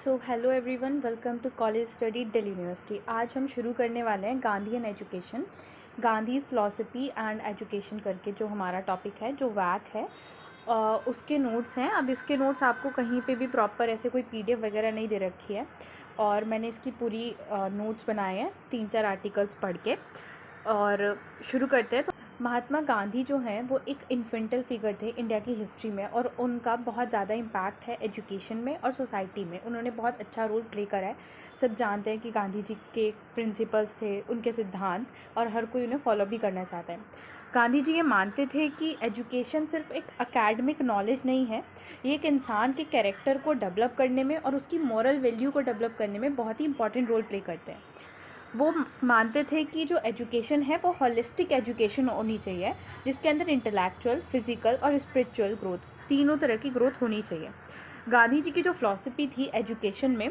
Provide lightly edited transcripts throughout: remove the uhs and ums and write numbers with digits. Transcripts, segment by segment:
So hello everyone, welcome to college study Delhi university. आज हम शुरू करने वाले हैं Gandhi and education, Gandhi's philosophy and education करके जो हमारा टॉपिक है, जो वैक है। उसके नोट्स हैं। अब इसके नोट्स आपको कहीं पे भी प्रॉपर ऐसे कोई पीडीएफ वगैरह नहीं दे रखी है, और मैंने इसकी पूरी नोट्स बनाए हैं 3-4 आर्टिकल्स पढ़ के। और शुरू करते हैं। तो महात्मा गांधी जो हैं वो एक इन्फेंटल फिगर थे इंडिया की हिस्ट्री में, और उनका बहुत ज़्यादा इम्पैक्ट है एजुकेशन में और सोसाइटी में। उन्होंने बहुत अच्छा रोल प्ले करा है। सब जानते हैं कि गांधी जी के प्रिंसिपल्स थे, उनके सिद्धांत, और हर कोई उन्हें फॉलो भी करना चाहता है। गांधी जी ये मानते थे कि एजुकेशन सिर्फ एक एकेडमिक नॉलेज नहीं है, ये एक इंसान के कैरेक्टर को डेवलप करने में और उसकी मॉरल वैल्यू को डेवलप करने में बहुत ही इंपॉर्टेंट रोल प्ले करते हैं। वो मानते थे कि जो एजुकेशन है वो होलिस्टिक एजुकेशन होनी चाहिए, जिसके अंदर इंटेलेक्चुअल, फिजिकल और स्पिरिचुअल ग्रोथ, तीनों तरह की ग्रोथ होनी चाहिए। गांधी जी की जो फिलॉसफी थी एजुकेशन में,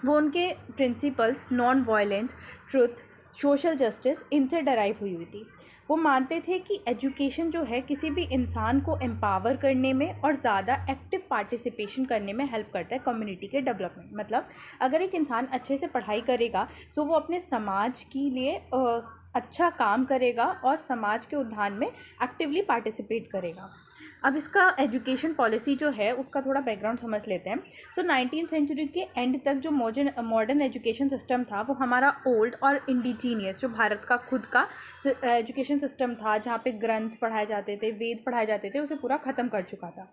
वो उनके principles non violence, truth, social justice, इनसे डराइव हुई थी। वो मानते थे कि एजुकेशन जो है किसी भी इंसान को एम्पावर करने में और ज़्यादा एक्टिव पार्टिसिपेशन करने में हेल्प करता है कम्युनिटी के डेवलपमेंट। मतलब अगर एक इंसान अच्छे से पढ़ाई करेगा तो वो अपने समाज के लिए अच्छा काम करेगा और समाज के उत्थान में एक्टिवली पार्टिसिपेट करेगा। अब इसका एजुकेशन पॉलिसी जो है उसका थोड़ा बैकग्राउंड समझ लेते हैं। सो 19th सेंचुरी के एंड तक जो मॉडर्न एजुकेशन सिस्टम था वो हमारा ओल्ड और इंडिजीनियस, जो भारत का खुद का एजुकेशन सिस्टम था, जहाँ पे ग्रंथ पढ़ाए जाते थे, वेद पढ़ाए जाते थे, उसे पूरा ख़त्म कर चुका था।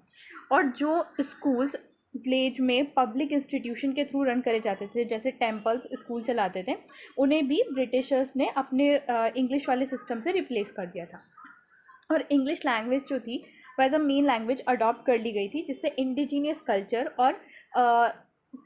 और जो स्कूल्स विलेज में पब्लिक इंस्टीट्यूशन के थ्रू रन करे जाते थे, जैसे टेम्पल्स स्कूल चलाते थे, उन्हें भी ब्रिटिशर्स ने अपने इंग्लिश वाले सिस्टम से रिप्लेस कर दिया था। और इंग्लिश लैंग्वेज जो थी वो as a main language adopt कर ली गई थी, जिससे इंडिजीनियस कल्चर और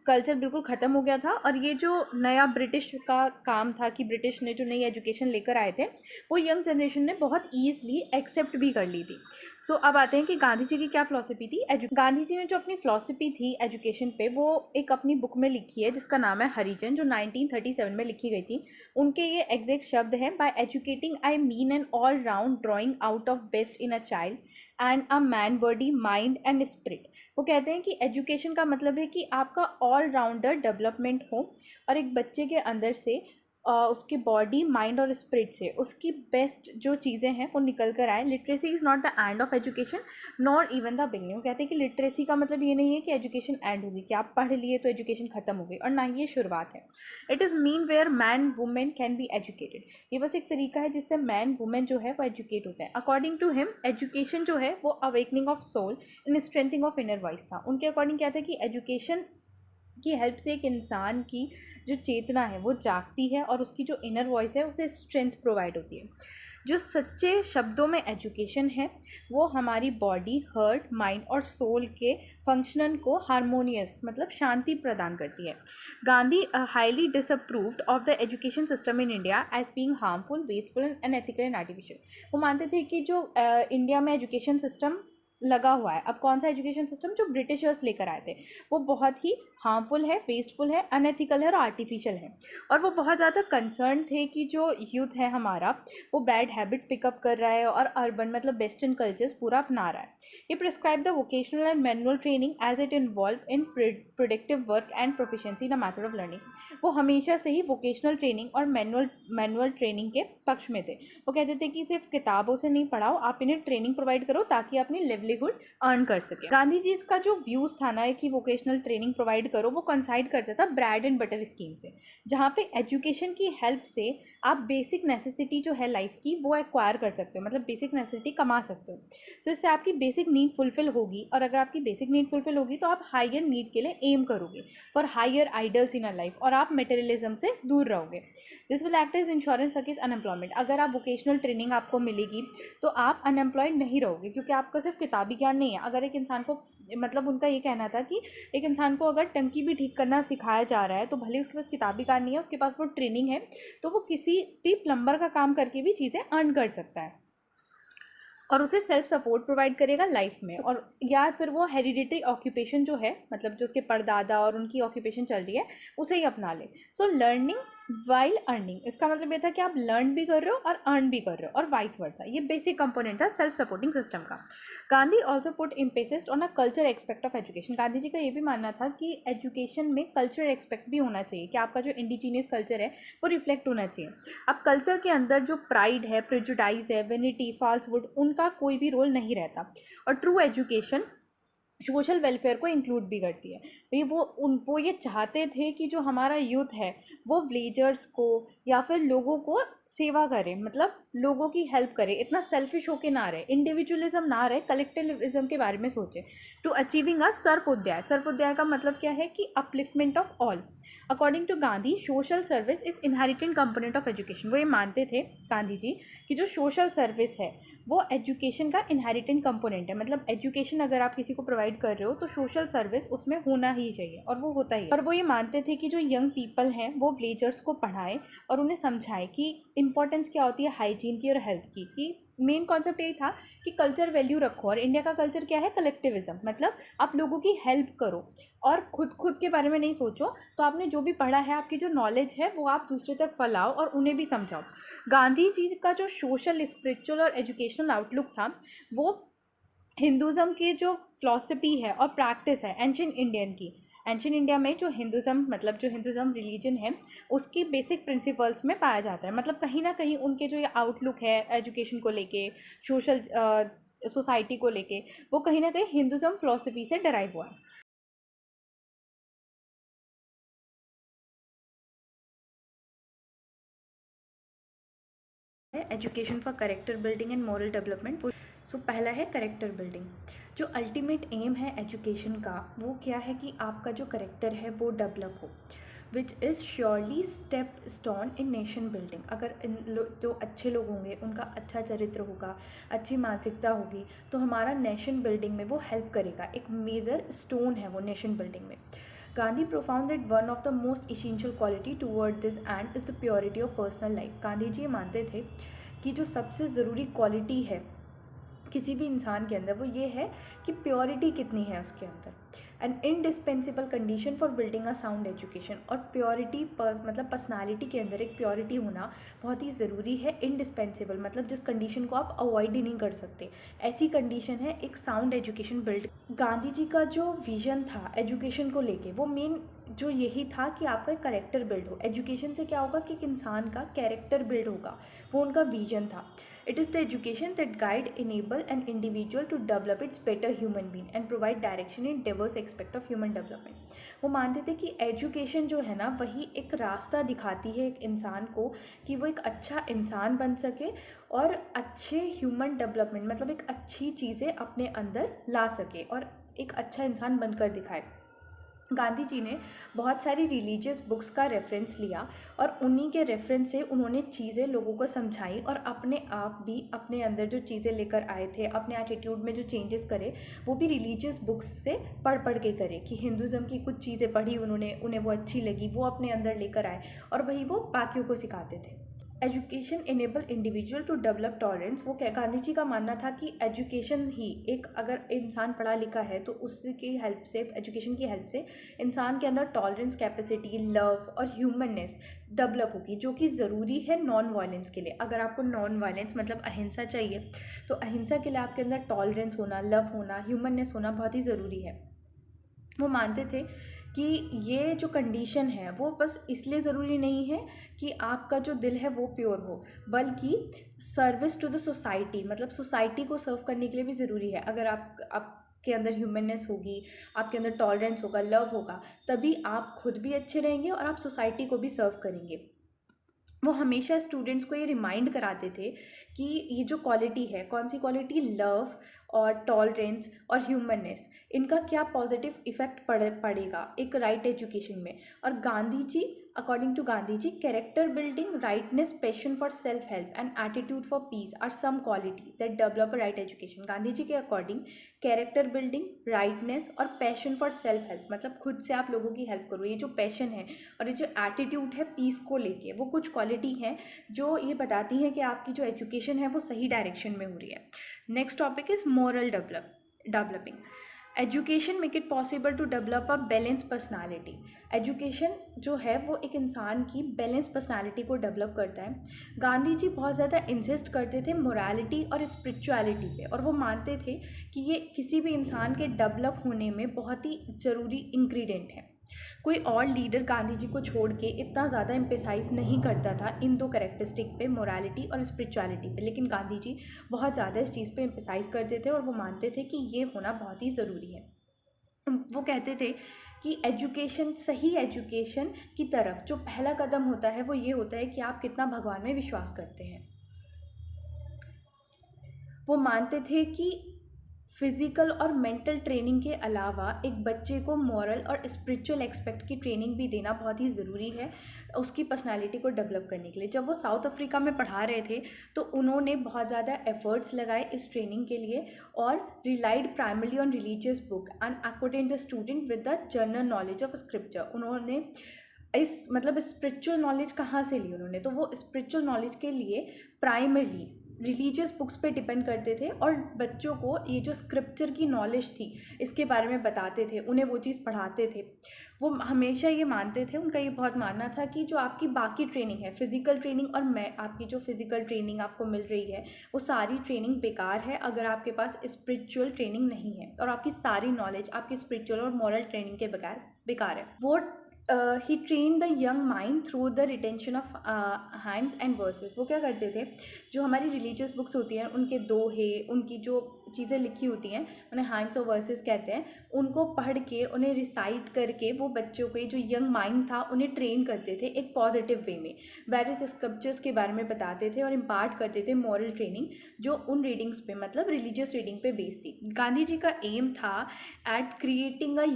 कल्चर बिल्कुल ख़त्म हो गया था। और ये जो नया ब्रिटिश का काम था कि ब्रिटिश ने जो नई एजुकेशन लेकर आए थे, वो यंग जनरेशन ने बहुत ईजली एक्सेप्ट भी कर ली थी। सो अब आते हैं कि गांधी जी की क्या फ़िलॉसफी थी। गांधी जी ने जो अपनी फ़िलॉसफी थी एजुकेशन पे, वो एक अपनी बुक में लिखी है जिसका नाम है हरिजन, जो 1937 में लिखी गई थी। उनके ये एग्जैक्ट शब्द हैं, by educating I mean an all round drawing out of best in a child and a man body, mind and spirit. वो कहते हैं कि एजुकेशन का मतलब है कि आपका ऑल राउंडर डेवलपमेंट हो, और एक बच्चे के अंदर से उसके बॉडी, माइंड और स्पिरिट से उसकी बेस्ट जो चीज़ें हैं वो निकल कर आए। Literacy is not the end of education nor even the beginning. वो कहते हैं कि लिटरेसी का मतलब ये नहीं है कि एजुकेशन एंड होगी, कि आप पढ़ लिए तो एजुकेशन ख़त्म हो गई, और ना ही ये शुरुआत है। It is mean where man women can be educated. ये बस एक तरीका है जिससे मैन वुमेन जो है वो एजुकेट होते हैं। अकॉर्डिंग टू हिम एजुकेशन जो है वो awakening of soul in strengthening of inner voice था। उनके अकॉर्डिंग क्या था कि एजुकेशन की हेल्प से एक इंसान की जो चेतना है वो जागती है, और उसकी जो इनर वॉइस है उसे स्ट्रेंथ प्रोवाइड होती है। जो सच्चे शब्दों में एजुकेशन है वो हमारी बॉडी, हार्ट, माइंड और सोल के फंक्शनन को हारमोनियस, मतलब शांति प्रदान करती है। Gandhi highly disapproved of the education system in India as being harmful, wasteful and unethical and artificial. वो मानते थे कि जो इंडिया में एजुकेशन सिस्टम लगा हुआ है, अब कौन सा एजुकेशन सिस्टम, जो ब्रिटिशर्स लेकर आए थे, वो बहुत ही हार्मफुल है, वेस्टफुल है, अनएथिकल है और आर्टिफिशियल है। और वो बहुत ज़्यादा कंसर्न थे कि जो यूथ है हमारा वो बैड हैबिट पिकअप कर रहा है और अर्बन, मतलब वेस्टर्न कल्चर्स पूरा अपना रहा है। ये prescribe the vocational and manual training as it involve in productive work and proficiency in a method of learning. वो हमेशा से ही वोकेशनल ट्रेनिंग और मैनुअल ट्रेनिंग के पक्ष में थे। वो कहते थे कि सिर्फ किताबों से नहीं पढ़ाओ, आप इन्हें ट्रेनिंग प्रोवाइड करो ताकि अपनी लिवलीहुड अर्न कर सके। गांधी जी का जो व्यूज़ था ना कि वोकेशनल ट्रेनिंग प्रोवाइड करो, वो कंसाइड करता था ब्रेड एंड बटर स्कीम से, जहाँ पे एजुकेशन की हेल्प से आप बेसिक नेसेसिटी जो है लाइफ की वो एक्वायर कर सकते हो, मतलब बेसिक नेसेसिटी कमा सकते हो। सो इससे आपकी बेसिक नीड फुलफिल होगी, और अगर आपकी बेसिक नीड फुलफिल होगी तो आप हायर नीड के लिए एम करोगे for higher ideals in a life, और आप मटेरियलिज्म से दूर रहोगे। This will act as insurance against unemployment. अगर आप वोकेशनल ट्रेनिंग आपको मिलेगी तो आप अनएम्प्लॉयड नहीं रहोगे, क्योंकि आपका सिर्फ किताबी ज्ञान नहीं है। अगर एक इंसान को, मतलब उनका ये कहना था कि एक इंसान को अगर टंकी भी ठीक करना सिखाया जा रहा है तो भले उसके पास किताबी ज्ञान नहीं है, उसके पास वो ट्रेनिंग है, तो वो किसी भी प्लम्बर का काम करके भी चीज़ें अर्न कर सकता है, और उसे सेल्फ सपोर्ट प्रोवाइड करेगा लाइफ में। और या फिर वो हेरिडिटरी ऑक्यूपेशन जो है, मतलब जो उसके परदादा और उनकी ऑक्यूपेशन चल रही है, उसे ही अपना ले। सो लर्निंग वाइल अर्निंग, इसका मतलब ये था कि आप लर्न भी कर रहे हो और अर्न भी कर रहे हो, और वाइस वर्सा। ये बेसिक कंपोनेंट था सेल्फ सपोर्टिंग सिस्टम का। Gandhi also put emphasis on a culture aspect of education. Gandhi ji का ये भी मानना था कि एजुकेशन में कल्चर एक्सपेक्ट भी होना चाहिए, कि आपका जो इंडिजीनियस कल्चर है वो रिफ्लेक्ट होना चाहिए। अब कल्चर के अंदर जो प्राइड है, प्रेजुडाइज है, वेनिटी, फॉल्सवुड, उनका कोई भी रोल नहीं रहता। और ट्रू एजुकेशन सोशल वेलफेयर को इंक्लूड भी करती है। भाई वो ये चाहते थे कि जो हमारा यूथ है वो विलेजर्स को या फिर लोगों को सेवा करे, मतलब लोगों की हेल्प करे, इतना सेल्फिश होके ना रहे, इंडिविजुअलिज्म ना रहे, कलेक्टिविज्म के बारे में सोचे। To achieving a Sarvodaya, Sarvodaya का मतलब क्या है कि upliftment of all. According to Gandhi social service is inherent component of education. वो ये मानते थे गांधी जी कि जो सोशल सर्विस है वो एजुकेशन का इनहेरिटेंट कंपोनेंट है। मतलब एजुकेशन अगर आप किसी को प्रोवाइड कर रहे हो तो सोशल सर्विस उसमें होना ही चाहिए, और वो होता ही है। और वो ये मानते थे कि जो यंग पीपल हैं वो विलेजर्स को पढ़ाएं और उन्हें समझाएं कि इंपॉर्टेंस क्या होती है हाइजीन की और हेल्थ की। कि मेन कॉन्सेप्ट यही था कि कल्चर वैल्यू रखो, और इंडिया का कल्चर क्या है, कलेक्टिविज्म, मतलब आप लोगों की हेल्प करो और खुद के बारे में नहीं सोचो। तो आपने जो भी पढ़ा है, आपकी जो नॉलेज है, वो आप दूसरे तक फैलाओ और उन्हें भी समझाओ। गांधी जी का जो सोशल, स्पिरिचुअल और एजुकेशनल आउटलुक था वो हिंदुज़म की जो फिलॉसफी है और प्रैक्टिस है एंशिएंट इंडियन की, एंशिएंट इंडिया में जो हिंदुज़म, मतलब जो हिंदुज़म रिलीजन है उसकी बेसिक प्रिंसिपल्स में पाया जाता है। मतलब कहीं ना कहीं उनके जो ये आउटलुक है एजुकेशन को लेके, सोशल सोसाइटी को लेके, वो कहीं ना कहीं हिंदुज़म फिलॉसफी से डराइव हुआ है। Education for character building and moral development. So पहला है करेक्टर बिल्डिंग। जो अल्टीमेट एम है एजुकेशन का वो क्या है कि आपका जो करेक्टर है वो डेवलप हो, which is surely step stone in nation building. अगर जो अच्छे लोग होंगे, उनका अच्छा चरित्र होगा, अच्छी मानसिकता होगी, तो हमारा नेशन बिल्डिंग में वो हेल्प करेगा। एक मेजर स्टोन है वो नेशन बिल्डिंग में। Gandhi profound that one of the most essential quality toward this end is the purity of personal life। Gandhi ji मानते थे कि जो सबसे ज़रूरी क्वालिटी है किसी भी इंसान के अंदर वो ये है कि प्योरिटी कितनी है उसके अंदर। An indispensable condition for building a sound education. और प्योरिटी मतलब पर्सनालिटी के अंदर एक प्योरिटी होना बहुत ही ज़रूरी है। इनडिस्पेंसिबल मतलब जिस कंडीशन को आप अवॉइड ही नहीं कर सकते, ऐसी कंडीशन है एक sound education build. Gandhi ji का जो विजन था एजुकेशन को लेके वो मेन जो यही था कि आपका कैरेक्टर बिल्ड हो। एजुकेशन से क्या होगा कि एक इंसान का कैरेक्टर बिल्ड होगा, वो उनका विजन था। It is the education that guide, enable an individual to develop its better human being and provide direction in diverse aspect of human development। वो मानते थे कि एजुकेशन जो है ना वही एक रास्ता दिखाती है एक इंसान को कि वो एक अच्छा इंसान बन सके और अच्छे ह्यूमन डेवलपमेंट मतलब एक अच्छी चीज़ें अपने अंदर ला सके और एक अच्छा इंसान बनकर दिखाए। गांधी जी ने बहुत सारी रिलीजियस बुक्स का रेफरेंस लिया और उन्हीं के रेफरेंस से उन्होंने चीज़ें लोगों को समझाई और अपने आप भी अपने अंदर जो चीज़ें लेकर आए थे, अपने एटीट्यूड में जो चेंजेस करे वो भी रिलीजियस बुक्स से पढ़ के करे। कि हिंदुज़म की कुछ चीज़ें पढ़ी उन्होंने, उन्हें वो अच्छी लगी, वो अपने अंदर लेकर आए और वही वो बाकियों को सिखाते थे। Education enable individual to develop tolerance. वो क्या गांधी जी का मानना था कि एजुकेशन ही एक, अगर इंसान पढ़ा लिखा है तो उसकी हेल्प से, एजुकेशन की हेल्प से इंसान के अंदर टॉलरेंस, कैपेसिटी, लव और ह्यूमननेस डेवलप होगी, जो कि ज़रूरी है नॉन वायलेंस के लिए। अगर आपको नॉन वायलेंस मतलब अहिंसा चाहिए तो अहिंसा के लिए आपके अंदर टॉलरेंस होना, लव होना, ह्यूमननेस होना बहुत ही ज़रूरी है। वो मानते थे कि ये जो कंडीशन है वो बस इसलिए ज़रूरी नहीं है कि आपका जो दिल है वो प्योर हो, बल्कि सर्विस टू द सोसाइटी, मतलब सोसाइटी को सर्व करने के लिए भी ज़रूरी है। अगर आपके अंदर ह्यूमननेस होगी, आपके अंदर टॉलरेंस होगा, लव होगा, तभी आप खुद भी अच्छे रहेंगे और आप सोसाइटी को भी सर्व करेंगे। वो हमेशा स्टूडेंट्स को ये रिमाइंड कराते थे कि ये जो क्वालिटी है, कौन सी क्वालिटी, लव और टॉलरेंस और ह्यूमननेस, इनका क्या पॉजिटिव इफेक्ट पड़ेगा एक राइट एजुकेशन में। और Gandhi ji, according to Gandhi ji, character building, righteousness, passion for self help and attitude for peace are some quality that develop a right education. Gandhi ji के अकॉर्डिंग कैरेक्टर बिल्डिंग, राइटनेस और passion for self help मतलब खुद से आप लोगों की हेल्प करो, ये जो पैशन है और ये जो एटीट्यूड है पीस को लेके, वो कुछ क्वालिटी हैं जो ये बताती हैं कि आपकी जो एजुकेशन है वो सही डायरेक्शन में हो रही है। Next topic is moral developing. Education make it possible to develop a balance personality. Education जो है वो एक इंसान की बैलेंस पर्सनालिटी को डेवलप करता है। गांधी जी बहुत ज़्यादा इंसिस्ट करते थे मोरालिटी और स्पिरिचुअलिटी पे, और वो मानते थे कि ये किसी भी इंसान के डेवलप होने में बहुत ही ज़रूरी इंग्रेडिएंट है। कोई और लीडर गांधी जी को छोड़ के इतना ज़्यादा एम्फेसाइज नहीं करता था इन दो कैरेक्टरिस्टिक पे, मोरालिटी और स्पिरिचुअलिटी पे, लेकिन गांधी जी बहुत ज़्यादा इस चीज़ पे एम्फेसाइज करते थे और वो मानते थे कि ये होना बहुत ही ज़रूरी है। वो कहते थे कि एजुकेशन, सही एजुकेशन की तरफ जो पहला कदम होता है वो ये होता है कि आप कितना भगवान में विश्वास करते हैं। वो मानते थे कि फिज़िकल और मेंटल ट्रेनिंग के अलावा एक बच्चे को मॉरल और स्पिरिचुअल एस्पेक्ट की ट्रेनिंग भी देना बहुत ही ज़रूरी है उसकी पर्सनालिटी को डेवलप करने के लिए। जब वो साउथ अफ्रीका में पढ़ा रहे थे तो उन्होंने बहुत ज़्यादा एफर्ट्स लगाए इस ट्रेनिंग के लिए और relied primarily on religious book and acquired the student with the general knowledge of scripture. उन्होंने इस मतलब स्पिरिचुअल नॉलेज कहाँ से ली उन्होंने, तो वो स्पिरिचुअल नॉलेज के लिए प्राइमरली रिलीजियस बुक्स पे डिपेंड करते थे और बच्चों को ये जो स्क्रिप्चर की नॉलेज थी इसके बारे में बताते थे, उन्हें वो चीज़ पढ़ाते थे। वो हमेशा ये मानते थे, उनका ये बहुत मानना था कि जो आपकी बाकी ट्रेनिंग है, फिज़िकल ट्रेनिंग और मैं आपकी जो फिज़िकल ट्रेनिंग आपको मिल रही है वो सारी ट्रेनिंग बेकार है अगर आपके पास स्पिरिचुअल ट्रेनिंग नहीं है, और आपकी सारी नॉलेज आपकी स्पिरिचुअल और मॉरल ट्रेनिंग के बगैर बेकार है। वो he train the young mind through the retention of hymns and verses. वो क्या करते थे, जो हमारी रिलीजियस बुक्स होती हैं उनके दोहे, उनकी जो चीज़ें लिखी होती हैं उन्हें हाइम्स और वर्सेस कहते हैं, उनको पढ़ के उन्हें रिसाइट करके वो बच्चों के जो यंग माइंड था उन्हें ट्रेन करते थे एक पॉजिटिव वे में। वेरियस स्क्रिप्चर्स के बारे में बताते थे और इम्पार्ट करते थे मॉरल ट्रेनिंग जो उन रीडिंग्स पे मतलब रिलीजियस रीडिंग पे बेस्ड थी। गांधी जी का एम था at creating a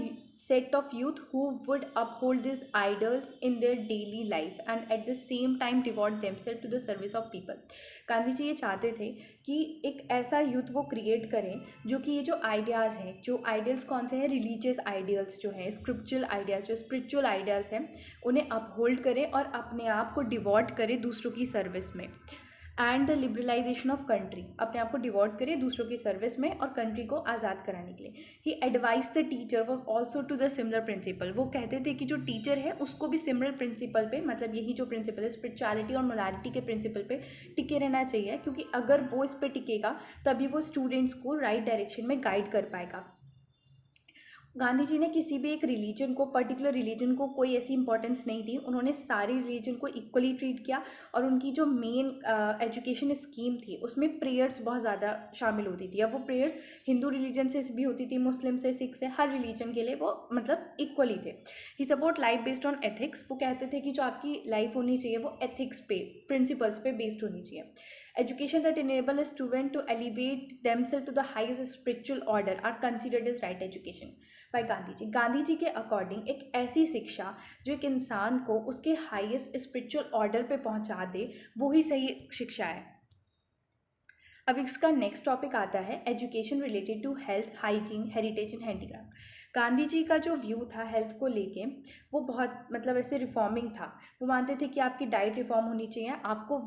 set of youth who would uphold these ideals in their daily life and at the same time devote themselves to the service of people। Gandhi ji ये चाहते थे कि एक ऐसा यूथ वो क्रिएट करें जो कि ये जो आइडियाज़ हैं, जो आइडियल्स कौन से हैं, रिलीजियस आइडियल्स जो हैं, स्क्रिप्चुअल आइडियाज़ जो स्पिरिचुअल आइडियाज़ हैं, उन्हें अपहोल्ड करे और अपने आप को डिवोट करे दूसरों की सर्विस में। And the liberalization of country, अपने आप को डिवोट करे दूसरों की सर्विस में और कंट्री को आज़ाद कराने के लिए। He advise the teacher was also to the similar principle. वो कहते थे कि जो टीचर है उसको भी सिमिलर प्रिंसिपल पे, मतलब यही जो प्रिंसिपल है स्पिरिचुअलिटी और मोरालिटी के प्रिंसिपल पे टिके रहना चाहिए, क्योंकि अगर वो इस पर टिकेगा तभी वो स्टूडेंट्स को राइट डायरेक्शन में गाइड कर पाएगा। गांधी जी ने किसी भी एक रिलीजन को, पर्टिकुलर रिलीजन को कोई ऐसी इंपॉर्टेंस नहीं दी, उन्होंने सारी रिलीजन को इक्वली ट्रीट किया और उनकी जो मेन एजुकेशन स्कीम थी उसमें प्रेयर्स बहुत ज़्यादा शामिल होती थी। अब वो प्रेयर्स हिंदू रिलीजन से भी होती थी, मुस्लिम से, सिख से, हर रिलीजन के लिए वो मतलब इक्वली थे। He support life based on ethics. वो कहते थे कि जो आपकी लाइफ होनी चाहिए वो एथिक्स पे, प्रिंसिपल्स पे बेस्ड होनी चाहिए। Education that enable a student to elevate themselves to the highest spiritual order are considered as right education by Gandhi ji. Gandhi ji के अकॉर्डिंग एक ऐसी शिक्षा जो एक इंसान को उसके हाईएस्ट स्पिरिचुअल ऑर्डर पे पहुंचा दे, वो ही सही शिक्षा है। अब इसका नेक्स्ट टॉपिक आता है education related to health, hygiene, heritage and handicraft. Gandhi ji का जो व्यू था हेल्थ को लेके वो बहुत मतलब ऐसे रिफॉर्मिंग था। वो मानते थे कि आपकी डाइट रिफॉर्म होनी चाहिए, आपको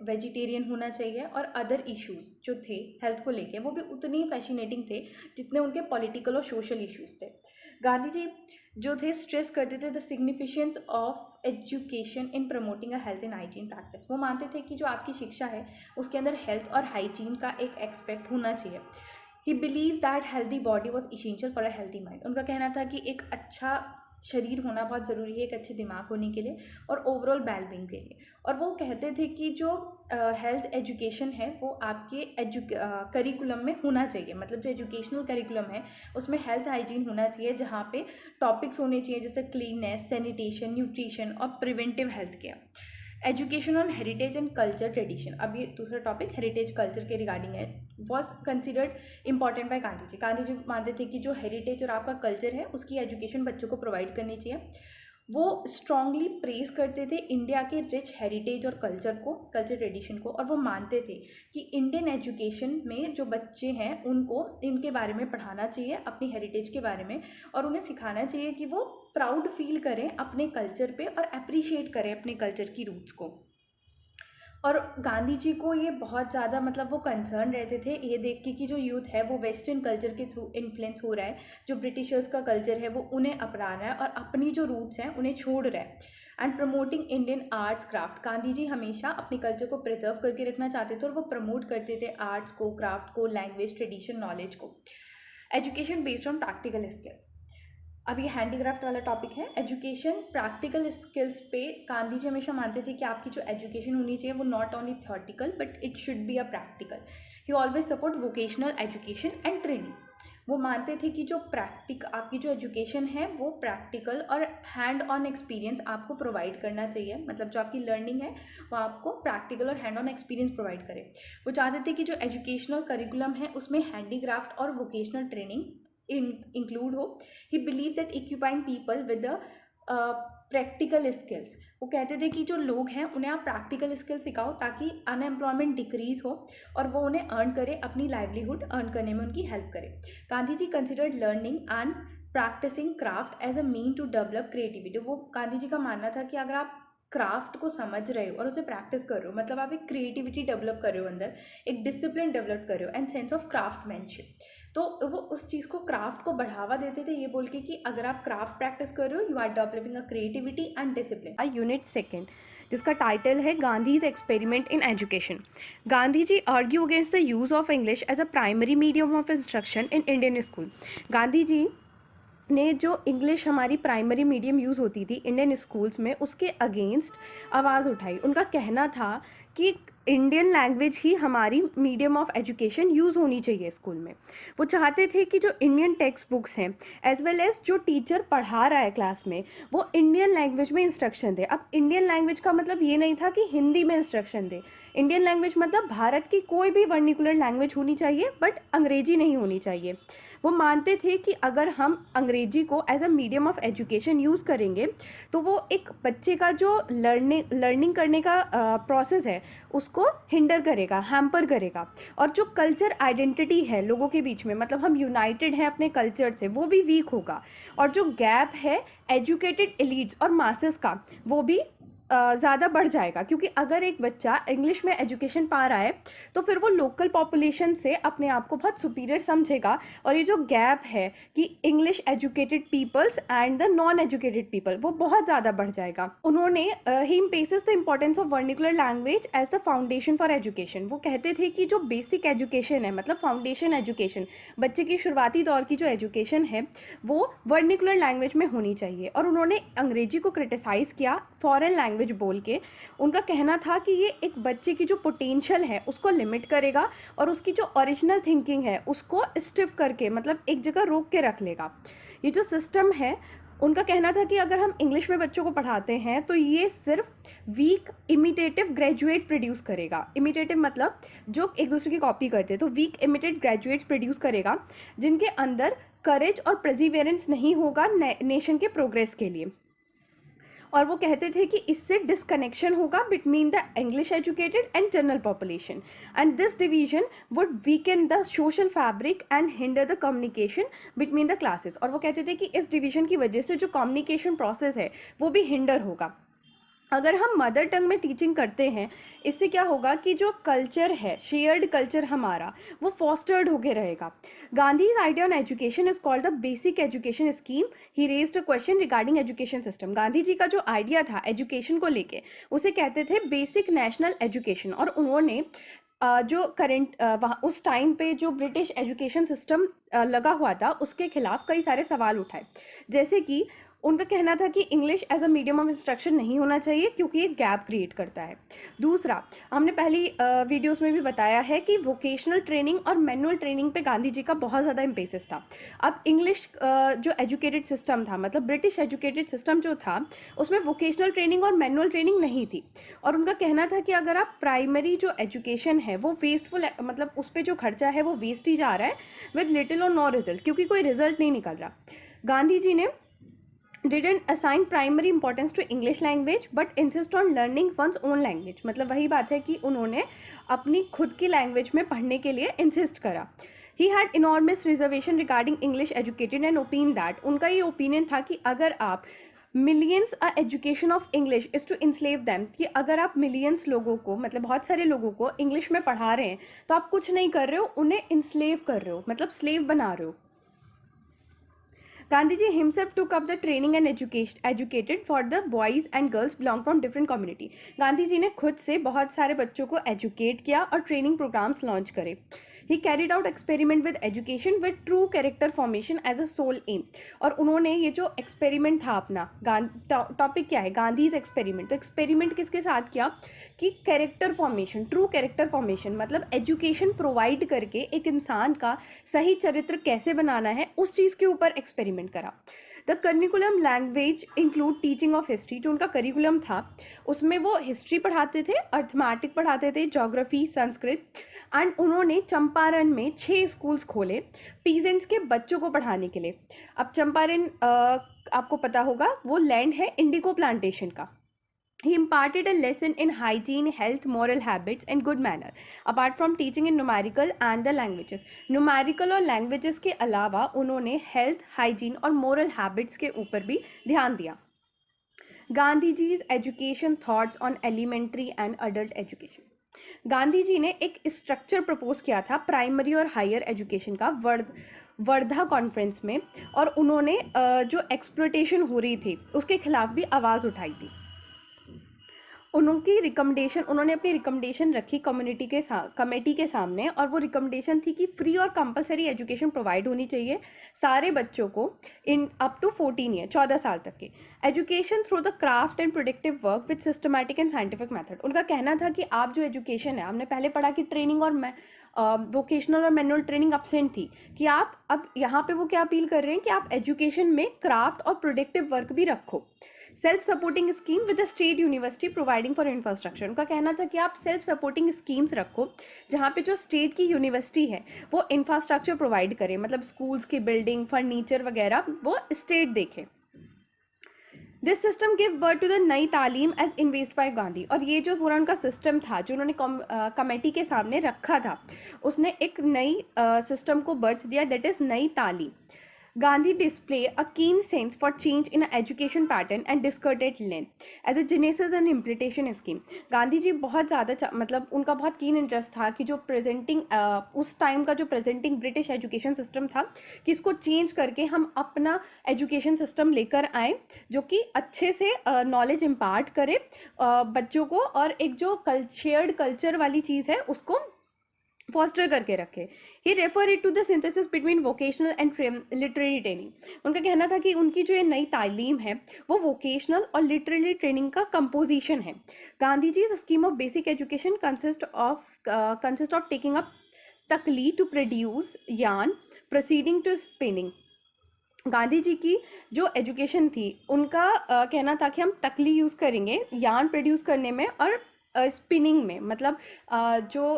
वेजिटेरियन होना चाहिए, और अदर इश्यूज़ जो थे हेल्थ को लेके वो भी उतने ही फैसिनेटिंग थे जितने उनके पॉलिटिकल और सोशल इश्यूज़ थे। गांधी जी जो थे स्ट्रेस करते थे the significance of education in promoting a health and hygiene practice. वो मानते थे कि जो आपकी शिक्षा है उसके अंदर हेल्थ और हाइजीन का एक एक्सपेक्ट होना चाहिए। ही believe that healthy body was essential for a healthy mind. उनका कहना था कि एक अच्छा शरीर होना बहुत ज़रूरी है एक अच्छे दिमाग होने के लिए और ओवरऑल वेलबींग के लिए। और वो कहते थे कि जो हेल्थ एजुकेशन है वो आपके करिकुलम में होना चाहिए, मतलब जो एजुकेशनल करिकुलम है उसमें हेल्थ हाइजीन होना चाहिए, जहाँ पे टॉपिक्स होने चाहिए जैसे क्लीननेस, सैनिटेशन, न्यूट्रिशन और preventive health care. Education on heritage and culture tradition, अब ये दूसरा टॉपिक हेरिटेज कल्चर के रिगार्डिंग है, was considered important by Gandhi ji. Gandhi ji मानते थे कि जो हेरिटेज और आपका कल्चर है उसकी एजुकेशन बच्चों को प्रोवाइड करनी चाहिए। वो स्ट्रांगली प्रेज करते थे इंडिया के रिच हेरिटेज और कल्चर को, कल्चर ट्रेडिशन को, और वो मानते थे कि इंडियन एजुकेशन में जो बच्चे हैं उनको इनके बारे में पढ़ाना चाहिए, अपनी हेरिटेज के बारे में, और उन्हें सिखाना चाहिए कि वो प्राउड फील करें अपने कल्चर पे और अप्रिशिएट करें अपने कल्चर की रूट्स को। और गांधी जी को ये बहुत ज़्यादा मतलब वो कंसर्न रहते थे ये देख के कि जो यूथ है वो वेस्टर्न कल्चर के थ्रू इन्फ्लुएंस हो रहा है, जो ब्रिटिशर्स का कल्चर है वो उन्हें अपना रहा है और अपनी जो रूट्स हैं उन्हें छोड़ रहा है। And promoting Indian arts craft, Gandhi ji हमेशा अपने कल्चर को प्रिजर्व करके रखना चाहते थे और वो प्रमोट करते थे आर्ट्स को, क्राफ्ट को, लैंग्वेज, ट्रेडिशन, नॉलेज को। Education based on practical skills, अब ये हैंडीक्राफ्ट वाला टॉपिक है। एजुकेशन प्रैक्टिकल स्किल्स पे गांधी जी हमेशा मानते थे कि आपकी जो एजुकेशन होनी चाहिए वो not only theoretical but it should be a practical. He always support vocational education and training. वो मानते थे कि जो आपकी जो एजुकेशन है वो प्रैक्टिकल और हैंड ऑन एक्सपीरियंस आपको प्रोवाइड करना चाहिए, मतलब जो आपकी लर्निंग है वो आपको प्रैक्टिकल और हैंड ऑन एक्सपीरियंस प्रोवाइड करे। वो चाहते थे कि जो एजुकेशनल करिकुलम है उसमें हैंडीक्राफ्ट और वोकेशनल ट्रेनिंग इंक्लूड हो। He believe that equipping people with the practical skills, वो कहते थे कि जो लोग हैं उन्हें आप प्रैक्टिकल स्किल्स सिखाओ ताकि अनएम्प्लॉयमेंट डिक्रीज हो और वो उन्हें अर्न करे, अपनी लाइवलीहुड अर्न करने में उनकी हेल्प करे। Gandhi ji considered learning and practising craft as a mean to develop creativity. वो गांधी जी का मानना था कि अगर आप क्राफ्ट को समझ रहे हो और उसे प्रैक्टिस कर रहे हो मतलब आप एक क्रिएटिविटी डेवलप कर रहे हो, अंदर एक डिसिप्लिन डेवलप कर रहे हो एंड सेंस ऑफ क्राफ्टमैनशिप। तो वो उस चीज़ को, क्राफ्ट को बढ़ावा देते थे ये बोल के कि अगर आप क्राफ्ट प्रैक्टिस कर रहे हो you are developing a creativity and discipline. Unit second जिसका टाइटल है Gandhi's experiment in education. Gandhi ji argue against the use of English as a primary medium of instruction in Indian school. Gandhi ji ने जो इंग्लिश हमारी primary medium use होती थी Indian schools में उसके against आवाज़ उठाई। उनका कहना था कि इंडियन लैंग्वेज ही हमारी मीडियम ऑफ एजुकेशन यूज़ होनी चाहिए स्कूल में। वो चाहते थे कि जो इंडियन टेक्स्ट बुक्स हैं एज वेल एज जो टीचर पढ़ा रहा है क्लास में वो इंडियन लैंग्वेज में इंस्ट्रक्शन दे। अब इंडियन लैंग्वेज का मतलब ये नहीं था कि हिंदी में इंस्ट्रक्शन दे, इंडियन लैंग्वेज मतलब भारत की कोई भी वर्निकुलर लैंग्वेज होनी चाहिए बट अंग्रेजी नहीं होनी चाहिए। वो मानते थे कि अगर हम अंग्रेजी को as a medium of education use करेंगे तो वो एक बच्चे का जो लर्निंग करने का प्रोसेस है उसको हिंडर करेगा, हैम्पर करेगा। और जो कल्चर आइडेंटिटी है लोगों के बीच में, मतलब हम यूनाइटेड हैं अपने कल्चर से, वो भी वीक होगा। और जो गैप है एजुकेटेड एलिट्स और मासेस का वो भी ज़्यादा बढ़ जाएगा, क्योंकि अगर एक बच्चा इंग्लिश में एजुकेशन पा रहा है तो फिर वो लोकल पॉपुलेशन से अपने आप को बहुत सुपीरियर समझेगा। और ये जो गैप है कि English educated peoples and the non educated people वो बहुत ज़्यादा बढ़ जाएगा। उन्होंने he emphasises the importance of vernacular language as the foundation for education. वो कहते थे कि जो बेसिक एजुकेशन है मतलब फाउंडेशन एजुकेशन, बच्चे की शुरुआती दौर की जो एजुकेशन है वो वर्निकुलर लैंग्वेज में होनी चाहिए। और उन्होंने अंग्रेजी को क्रिटिसाइज़ किया फॉरेन लैंग्वेज बोल के। उनका कहना था कि ये एक बच्चे की जो पोटेंशियल है उसको लिमिट करेगा और उसकी जो ओरिजिनल थिंकिंग है उसको स्टिफ करके मतलब एक जगह रोक के रख लेगा। ये जो सिस्टम है, उनका कहना था कि अगर हम इंग्लिश में बच्चों को पढ़ाते हैं तो ये सिर्फ वीक इमिटेटिव ग्रेजुएट प्रोड्यूस करेगा। इमिटेटिव मतलब जो एक दूसरे की कॉपी करते हैं, तो वीक इमिटेट ग्रेजुएट्स प्रोड्यूस करेगा जिनके अंदर करेज और परसिवियरेंस नहीं होगा नेशन के प्रोग्रेस के लिए। और वो कहते थे कि इससे डिसकनेक्शन होगा between the English educated and general population and this division would weaken the social fabric and hinder the communication between the classes. और वो कहते थे कि इस डिवीजन की वजह से जो कम्युनिकेशन प्रोसेस है वो भी हिंडर होगा। अगर हम मदर टंग में टीचिंग करते हैं इससे क्या होगा कि जो कल्चर है, शेयर्ड कल्चर हमारा, वो फॉस्टर्ड होके रहेगा। Gandhi's idea on education is called the basic education scheme. He raised a question regarding education system. Gandhi ji का जो आइडिया था एजुकेशन को लेके उसे कहते थे बेसिक नेशनल एजुकेशन। और उन्होंने जो करंट वहाँ उस टाइम पे जो ब्रिटिश एजुकेशन सिस्टम लगा हुआ था उसके खिलाफ कई सारे सवाल उठाए, जैसे कि उनका कहना था कि English as a medium of instruction नहीं होना चाहिए क्योंकि ये गैप क्रिएट करता है। दूसरा, हमने पहली वीडियोस में भी बताया है कि वोकेशनल ट्रेनिंग और मैनुअल ट्रेनिंग पे गांधी जी का बहुत ज़्यादा इम्पेसिस था। अब इंग्लिश जो एजुकेटेड सिस्टम था मतलब ब्रिटिश एजुकेटेड सिस्टम जो था उसमें वोकेशनल ट्रेनिंग और मैनुअल ट्रेनिंग नहीं थी। और उनका कहना था कि अगर आप प्राइमरी जो एजुकेशन है वो वेस्टफुल मतलब उस पर जो खर्चा है वो वेस्ट ही जा रहा है विद लिटिल और नो रिजल्ट, क्योंकि कोई रिजल्ट नहीं निकल रहा। गांधी जी ने didn't assign primary importance to English language but insist on learning one's own language। मतलब वही बात है कि उन्होंने अपनी खुद की लैंग्वेज में पढ़ने के लिए इंसिस्ट करा। He had enormous reservation regarding English educated and opined that, उनका ये ओपिनियन था कि अगर आप millions a education of English is to enslave them, कि अगर आप मिलियंस लोगों को, मतलब बहुत सारे लोगों को इंग्लिश में पढ़ा रहे हैं तो आप कुछ नहीं कर रहे हो, उन्हें इंस्लेव कर रहे हो, मतलब स्लेव बना रहे हो. Gandhiji himself took up the training and educated for the boys and girls belong from different community. Gandhi ji ने खुद से बहुत सारे बच्चों को एजुकेट किया और ट्रेनिंग प्रोग्राम्स लॉन्च करे. He carried out experiment with education with true character formation as a sole aim. और उन्होंने ये जो एक्सपेरिमेंट था अपना, टॉपिक क्या है, गांधीज एक्सपेरिमेंट. तो एक्सपेरिमेंट किसके साथ किया कि character formation, true character formation, मतलब एजुकेशन प्रोवाइड करके एक इंसान का सही चरित्र कैसे बनाना है उस चीज़ के ऊपर एक्सपेरिमेंट करा. The curriculum language include teaching of history. जो उनका करिकुलम था उसमें वो हिस्ट्री पढ़ाते थे, अर्थमेटिक पढ़ाते थे, जोग्राफी, संस्कृत. एंड उन्होंने चंपारण में 6 स्कूल्स खोले पीजेंट्स के बच्चों को पढ़ाने के लिए. अब चंपारण आपको पता होगा वो लैंड है इंडिगो प्लांटेशन का. He imparted a lesson in hygiene, health, moral habits and good manner, apart from teaching in numerical and the languages. Numerical और languages के अलावा उन्होंने health, hygiene और moral habits के ऊपर भी ध्यान दिया. Gandhi जी's education thoughts on elementary and adult education. Gandhi ji ने एक स्ट्रक्चर प्रपोज किया था प्राइमरी और हायर एजुकेशन का वर्धा कॉन्फ्रेंस में, और उन्होंने जो एक्सप्लॉयटेशन हो रही थी उसके खिलाफ भी आवाज़ उठाई थी. उन्होंने अपनी रिकमेंडेशन रखी कमेटी के सामने, और वो रिकमेंडेशन थी कि फ्री और कंपलसरी एजुकेशन प्रोवाइड होनी चाहिए सारे बच्चों को इन अप टू 14 ईयर, 14 साल तक के. Education through the craft and productive work with systematic and scientific method. उनका कहना था कि आप जो एजुकेशन है, हमने पहले पढ़ा कि ट्रेनिंग और वोकेशनल और मैनुअल ट्रेनिंग अब्सेंट थी, कि आप अब यहाँ पे वो क्या अपील कर रहे हैं कि आप एजुकेशन में क्राफ्ट और प्रोडक्टिव वर्क भी रखो. Self supporting scheme with the state university providing for infrastructure. उनका कहना था कि आप सेल्फ सपोर्टिंग स्कीम्स रखो जहाँ पे जो स्टेट की यूनिवर्सिटी है वो इंफ्रास्ट्रक्चर प्रोवाइड करे, मतलब स्कूल्स की बिल्डिंग, फर्नीचर वगैरह वो स्टेट देखे. This system give birth to the Nai Talim as invest bye Gandhi. और ये जो पूरा उनका सिस्टम था जो उन्होंने कमेटी के सामने रखा था, उसने एक नई सिस्टम को बर्थ दिया, दैट इज नई तालीम. Gandhi display a keen sense for change in education pattern and discarded length as a genesis and implementation scheme. Gandhi ji बहुत ज़्यादा मतलब उनका बहुत कीन इंटरेस्ट था कि जो प्रेजेंटिंग उस टाइम का जो प्रेजेंटिंग ब्रिटिश एजुकेशन सिस्टम था कि इसको चेंज करके हम अपना एजुकेशन सिस्टम लेकर आए जो कि अच्छे से नॉलेज इम्पार्ट करे बच्चों को, और एक जो शेयर्ड कल्चर वाली चीज़ है उसको फॉस्टर करके रखे. He refer it to the synthesis between vocational and literary training. उनका कहना था कि उनकी जो ये नई तालीम है वो वोकेशनल और लिटरेरी ट्रेनिंग का कंपोजिशन है. Gandhi ji scheme of basic education consist of taking up takli to produce yarn proceeding to spinning. Gandhi ji की जो एजुकेशन थी उनका कहना था कि हम तकली यूज़ करेंगे यार्न प्रोड्यूस करने में और स्पिनिंग में, मतलब जो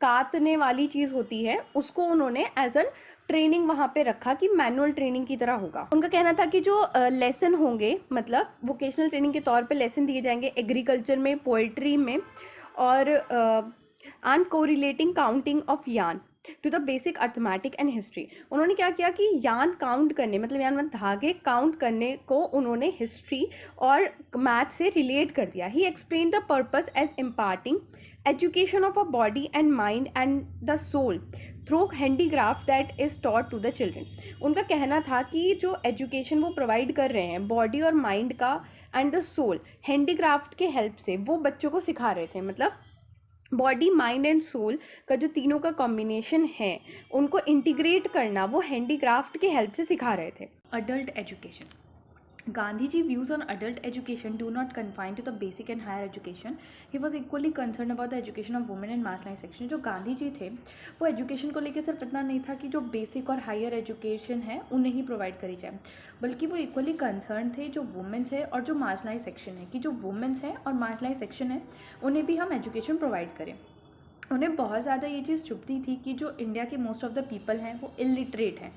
काटने वाली चीज़ होती है उसको उन्होंने एज एन ट्रेनिंग वहाँ पे रखा कि मैनुअल ट्रेनिंग की तरह होगा. उनका कहना था कि जो लेसन होंगे, मतलब वोकेशनल ट्रेनिंग के तौर पे लेसन दिए जाएंगे एग्रीकल्चर में, पोइट्री में, और and correlating counting of yarn to the basic arithmetic and history. उन्होंने क्या किया कि यार्न काउंट करने, मतलब यार्न मतलब धागे काउंट करने को उन्होंने हिस्ट्री और मैथ से रिलेट कर दिया. He explain the purpose as imparting education of a body and mind and the soul through handicraft that is taught to the children. उनका कहना था कि जो एजुकेशन वो प्रोवाइड कर रहे हैं बॉडी और माइंड का एंड द सोल हैंडीक्राफ्ट के हेल्प से वो बच्चों को सिखा रहे थे. मतलब बॉडी, माइंड एंड सोल का जो तीनों का कॉम्बिनेशन है उनको इंटीग्रेट करना वो हैंडीक्राफ्ट के हेल्प से सिखा रहे थे. Adult education. Gandhiji views on adult education do not confine to the basic and higher education. He was equally concerned about the education of women and marginalized section. जो गांधी जी थे वो एजुकेशन को लेकर सिर्फ इतना नहीं था कि जो बेसिक और हायर एजुकेशन है उन्हें ही प्रोवाइड करी जाए, बल्कि वो इक्वली कंसर्न थे जो वुमेंस है और जो मार्जिनलाइज सेक्शन है, कि जो वुमेंस है और मार्जिनलाइज सेक्शन है उन्हें भी हम एजुकेशन प्रोवाइड करें. उन्हें बहुत ज़्यादा ये चीज़ चुभती थी कि जो इंडिया के मोस्ट ऑफ द पीपल हैं वो इलिटरेट हैं.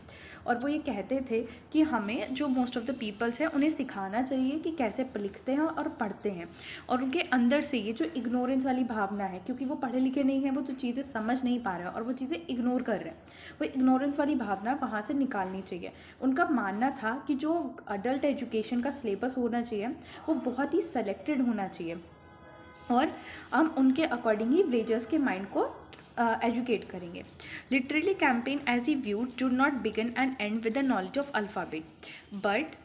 और वो ये कहते थे कि हमें जो मोस्ट ऑफ़ द पीपल्स हैं उन्हें सिखाना चाहिए कि कैसे लिखते हैं और पढ़ते हैं, और उनके अंदर से ये जो इग्नोरेंस वाली भावना है, क्योंकि वो पढ़े लिखे नहीं हैं, वो जो चीज़ें समझ नहीं पा रहे हैं और वो चीज़ें इग्नोर कर रहे हैं, वो इग्नोरेंस वाली भावना वहाँ से निकालनी चाहिए। उनका मानना था कि जो अडल्ट एजुकेशन का सिलेबस होना चाहिए वो बहुत ही सेलेक्टेड होना चाहिए, और हम उनके अकॉर्डिंग ही विलेजर्स के माइंड को एजुकेट करेंगे। Literally campaign as he view do not begin and and with the knowledge of alphabet but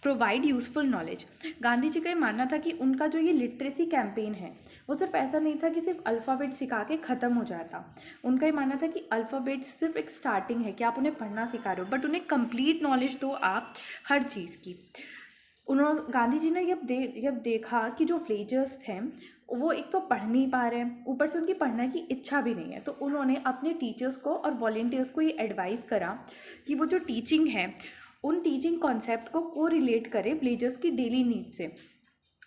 provide useful knowledge. Gandhi ji का ये मानना था कि उनका जो ये लिटरेसी कैंपेन है वो सिर्फ ऐसा नहीं था कि सिर्फ अल्फ़ाबेट सिखा के ख़त्म हो जाता। उनका ये मानना था कि अल्फ़ाबेट सिर्फ एक स्टार्टिंग है कि आप उन्हें पढ़ना सिखा रहे हो, बट उन्हें कंप्लीट नॉलेज दो आप हर चीज़ की। गांधी जी ने जब देखा कि जो विलेजर्स थे वो एक तो पढ़ नहीं पा रहे हैं, ऊपर से उनकी पढ़ने की इच्छा भी नहीं है, तो उन्होंने अपने टीचर्स को और वॉलेंटियर्स को ये एडवाइस करा कि वो जो टीचिंग है उन टीचिंग कॉन्सेप्ट को रिलेट करें विलेजर्स की डेली नीड से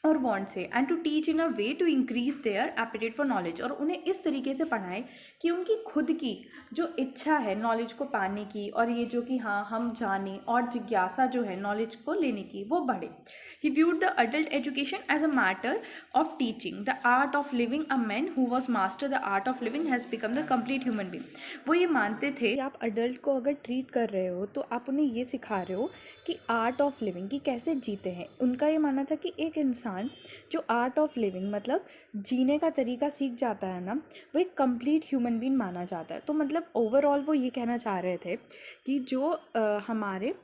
और वांट से, and to teach in a way to increase their appetite for knowledge. और उन्हें इस तरीके से पढ़ाएं कि उनकी खुद की जो इच्छा है नॉलेज को पाने की, और ये जो कि हाँ हम जाने, और जिज्ञासा जो है नॉलेज को लेने की, वो बढ़े। He viewed the adult education as a matter of teaching the art of living. A man who was master the art of living has become the complete human being. वो ये मानते थे कि आप अडल्ट को अगर ट्रीट कर रहे हो तो आप उन्हें ये सिखा रहे हो कि आर्ट ऑफ लिविंग की कैसे जीते हैं। उनका ये मानना था कि एक इंसान जो आर्ट ऑफ लिविंग मतलब जीने का तरीका सीख जाता है ना, वो एक कंप्लीट ह्यूमन बीइंग माना जाता है। तो मतलब ओवरऑल वो ये कहना चाह रहे थे कि जो हमारे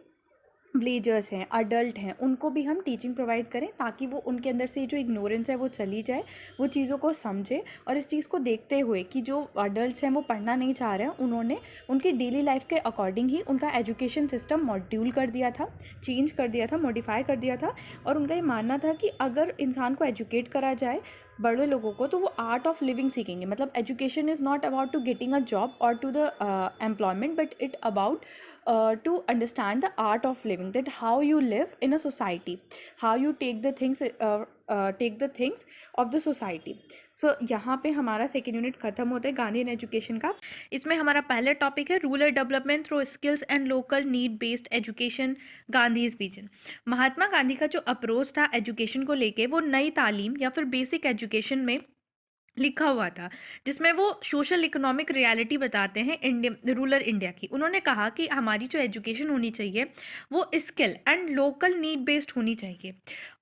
विलेजर्स हैं, अडल्ट हैं, उनको भी हम टीचिंग प्रोवाइड करें ताकि वो उनके अंदर से जो इग्नोरेंस है वो चली जाए, वो चीज़ों को समझे। और इस चीज़ को देखते हुए कि जो अडल्ट्स हैं वो पढ़ना नहीं चाह रहे हैं, उन्होंने उनकी डेली लाइफ के अकॉर्डिंग ही उनका एजुकेशन सिस्टम मॉड्यूल कर दिया था, चेंज कर दिया था, मॉडिफाई कर दिया था। और उनका ये मानना था कि अगर इंसान को एजुकेट करा जाए, बड़े लोगों को, तो वो आर्ट ऑफ लिविंग सीखेंगे। मतलब education is not about to getting a job और to the employment, but it about to understand the art of living, that how you live in a society, how you take the things of the society. सो यहाँ पे हमारा second unit ख़त्म होता है Gandhi education का। इसमें हमारा पहला टॉपिक है rural development through skills and local need based education, Gandhi's vision. Mahatma Gandhi का जो अप्रोच था एजुकेशन को लेके, वो नई तालीम या फिर बेसिक एजुकेशन में लिखा हुआ था, जिसमें वो सोशल इकोनॉमिक रियलिटी बताते हैं रूरल इंडिया की। उन्होंने कहा कि हमारी जो एजुकेशन होनी चाहिए वो skill and local need based होनी चाहिए।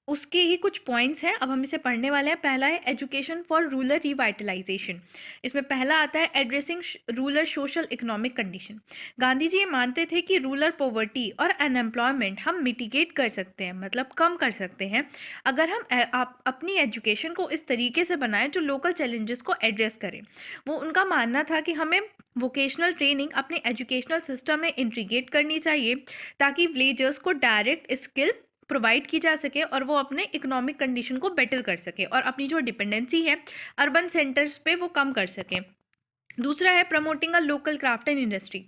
उसके ही कुछ पॉइंट्स हैं, अब हम इसे पढ़ने वाले हैं। पहला है एजुकेशन फॉर रूरल रिवाइटलाइजेशन। इसमें पहला आता है addressing rural social economic condition. Gandhi ji ये मानते थे कि रूरल पॉवर्टी और अनएम्प्लॉयमेंट हम मिटिगेट कर सकते हैं, मतलब कम कर सकते हैं, अगर हम अपनी एजुकेशन को इस तरीके से बनाएं जो लोकल चैलेंजेस को एड्रेस करें। वो उनका मानना था कि हमें वोकेशनल ट्रेनिंग अपने एजुकेशनल सिस्टम में इंटीग्रेट करनी चाहिए ताकि विलेजर्स को डायरेक्ट स्किल प्रोवाइड की जा सके और वो अपने इकोनॉमिक कंडीशन को बेटर कर सके और अपनी जो डिपेंडेंसी है अर्बन सेंटर्स पे वो कम कर सके। दूसरा है promoting a local craft and industry.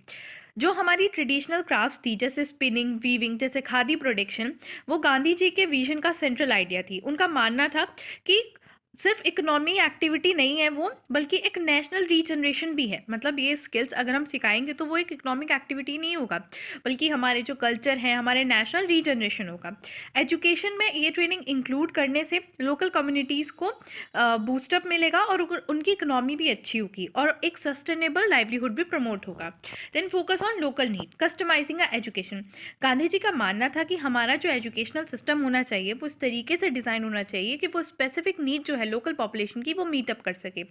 जो हमारी ट्रेडिशनल क्राफ्ट्स थी जैसे स्पिनिंग, वीविंग, जैसे खादी प्रोडक्शन, वो गांधी जी के विजन का सेंट्रल आइडिया थी। उनका मानना था कि सिर्फ इकोनॉमी एक्टिविटी नहीं है वो, बल्कि एक नेशनल रीजनरेशन भी है। मतलब ये स्किल्स अगर हम सिखाएंगे तो वो एक इकोनॉमिक एक्टिविटी नहीं होगा, बल्कि हमारे जो कल्चर है, हमारे नेशनल रीजनरेशन होगा। एजुकेशन में ये ट्रेनिंग इंक्लूड करने से लोकल कम्युनिटीज़ को बूस्टअप मिलेगा और उनकी इकोनॉमी भी अच्छी होगी और एक सस्टेनेबल लाइवलीहुड भी प्रमोट होगा। Then focus on local need, customising a education. Gandhi ji का मानना था कि हमारा जो एजुकेशनल सिस्टम होना चाहिए वो इस तरीके से डिज़ाइन होना चाहिए कि वो स्पेसिफिक नीड जो है लोकल पॉपुलेशन की वो मीटअप कर सके।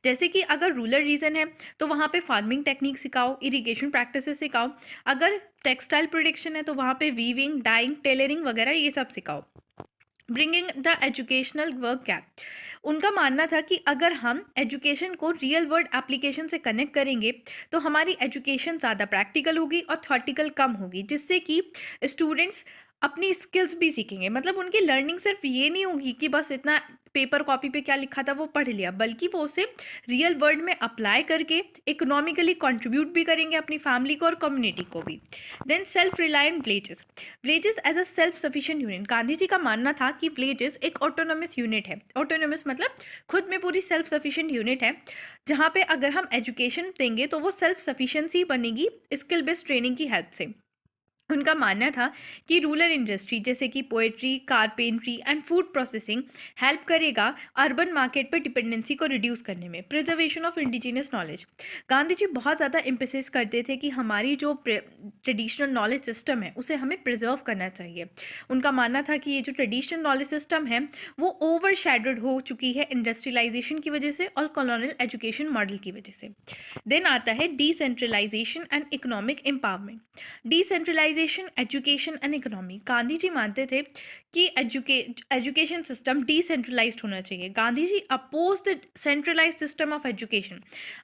जैसे कि अगर रूरल रीजन है तो वहाँ पे फार्मिंग टेक्निक सिखाओ, इरिगेशन प्रैक्टिसेस सिखाओ। अगर टेक्सटाइल प्रोडक्शन है तो वहाँ पे वीविंग, डाइंग, टेलरिंग वगैरह ये सब सिखाओ। Bringing the educational work gap. उनका मानना था कि अगर हम एजुकेशन को रियल वर्ल्ड एप्लीकेशन से कनेक्ट करेंगे तो हमारी एजुकेशन ज़्यादा प्रैक्टिकल होगी और थॉटिकल कम होगी, जिससे कि स्टूडेंट्स अपनी स्किल्स भी सीखेंगे। मतलब उनकी लर्निंग सिर्फ ये नहीं होगी कि बस इतना पेपर कॉपी पे क्या लिखा था वो पढ़ लिया, बल्कि वो उसे रियल वर्ल्ड में अप्लाई करके इकोनॉमिकली कंट्रीब्यूट भी करेंगे अपनी फैमिली को और कम्युनिटी को भी। Then self reliant villages. Villages as a self sufficient unit. Gandhi ji का मानना था कि विलेजेस एक ऑटोनोमस यूनिट है। ऑटोनोमस मतलब खुद में पूरी सेल्फ सफिशिएंट यूनिट है, जहाँ पे अगर हम एजुकेशन देंगे तो वो सेल्फ सफिशिएंसी बनेगी स्किल बेस्ड ट्रेनिंग की हेल्प से। उनका मानना था कि रूरल इंडस्ट्री जैसे कि poetry, carpentry and food processing help करेगा अर्बन मार्केट पर डिपेंडेंसी को रिड्यूस करने में। Preservation of indigenous knowledge. Gandhi ji बहुत ज़्यादा एम्फेसिस करते थे कि हमारी जो ट्रेडिशनल नॉलेज सिस्टम है उसे हमें प्रिजर्व करना चाहिए। उनका मानना था कि ये जो ट्रेडिशनल नॉलेज सिस्टम है वो ओवर हो चुकी है इंडस्ट्रियलाइजेशन की वजह से और कॉलोनियल एजुकेशन मॉडल की वजह से। देन आता है decentralisation and economic empowerment. Decentralisation, education and economy. Gandhi ji मानते थे कि एजुकेशन सिस्टम डिसेंट्रलाइज्ड होना चाहिए। Gandhi ji oppose the centralised system of education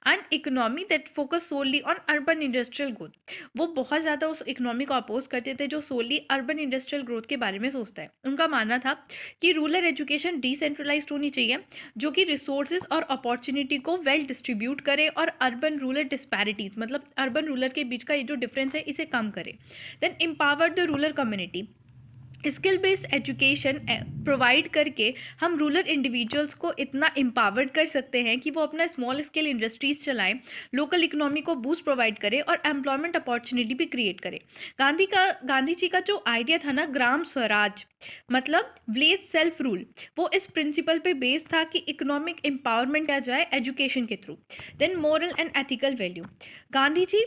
and economy that focus solely on urban industrial growth. वो बहुत ज़्यादा उस इकोनॉमी को अपोज करते थे जो सोली अर्बन इंडस्ट्रियल ग्रोथ के बारे में सोचता है। उनका मानना था कि रूरल एजुकेशन डिसेंट्रलाइज्ड होनी चाहिए, जो कि रिसोर्सेज और अपॉर्चुनिटी को वेल डिस्ट्रीब्यूट करे और अर्बन रूरल डिस्पैरिटीज मतलब अर्बन रूरल के बीच का ये जो डिफरेंस है इसे कम करे। Then empower the rural community. Skill based education provide करके हम रूरल इंडिविजुअल्स को इतना एम्पावर्ड कर सकते हैं कि वो अपना स्मॉल स्केल इंडस्ट्रीज चलाएं, लोकल इकोनॉमी को बूस्ट प्रोवाइड करें और एम्प्लॉयमेंट अपॉर्चुनिटी भी क्रिएट करें। गांधी जी का जो आइडिया था ना ग्राम स्वराज मतलब विलेज सेल्फ रूल, वो इस प्रिंसिपल पे बेस्ड था कि इकोनॉमिक एम्पावरमेंट किया जाए एजुकेशन के through. Then moral and ethical value. Gandhi ji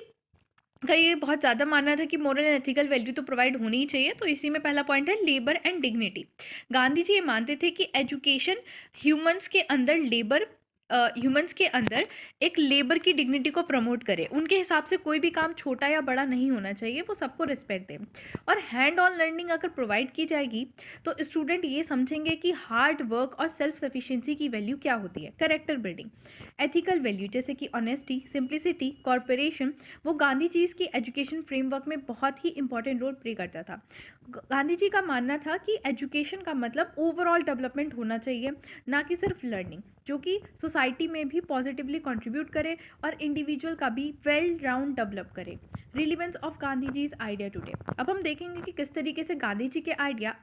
का ये बहुत ज़्यादा मानना था कि मोरल एंड एथिकल वैल्यू तो प्रोवाइड होनी ही चाहिए। तो इसी में पहला पॉइंट है labour and dignity. Gandhi ji ये मानते थे कि एजुकेशन ह्यूमंस के अंदर एक लेबर की डिग्निटी को प्रमोट करे। उनके हिसाब से कोई भी काम छोटा या बड़ा नहीं होना चाहिए, वो सबको रिस्पेक्ट दे। और हैंड ऑन लर्निंग अगर प्रोवाइड की जाएगी तो स्टूडेंट ये समझेंगे कि हार्ड वर्क और सेल्फ सफिशिएंसी की वैल्यू क्या होती है। Character building. एथिकल वैल्यू जैसे कि ऑनेस्टी, सिंप्लिसिटी, कॉर्पोरेशन, वो गांधी जी की एजुकेशन फ्रेमवर्क में बहुत ही इंपॉर्टेंट रोल प्ले करता था। गांधी जी का मानना था कि एजुकेशन का मतलब ओवरऑल डेवलपमेंट होना चाहिए, ना कि सिर्फ लर्निंग, जो कि सोसाइटी में भी पॉजिटिवली कंट्रीब्यूट करे और इंडिविजुअल का भी वेल राउंड डेवलप करे। Relevance of Gandhi ji's idea today. अब हम देखेंगे कि किस तरीके से गांधी जी के आइडिया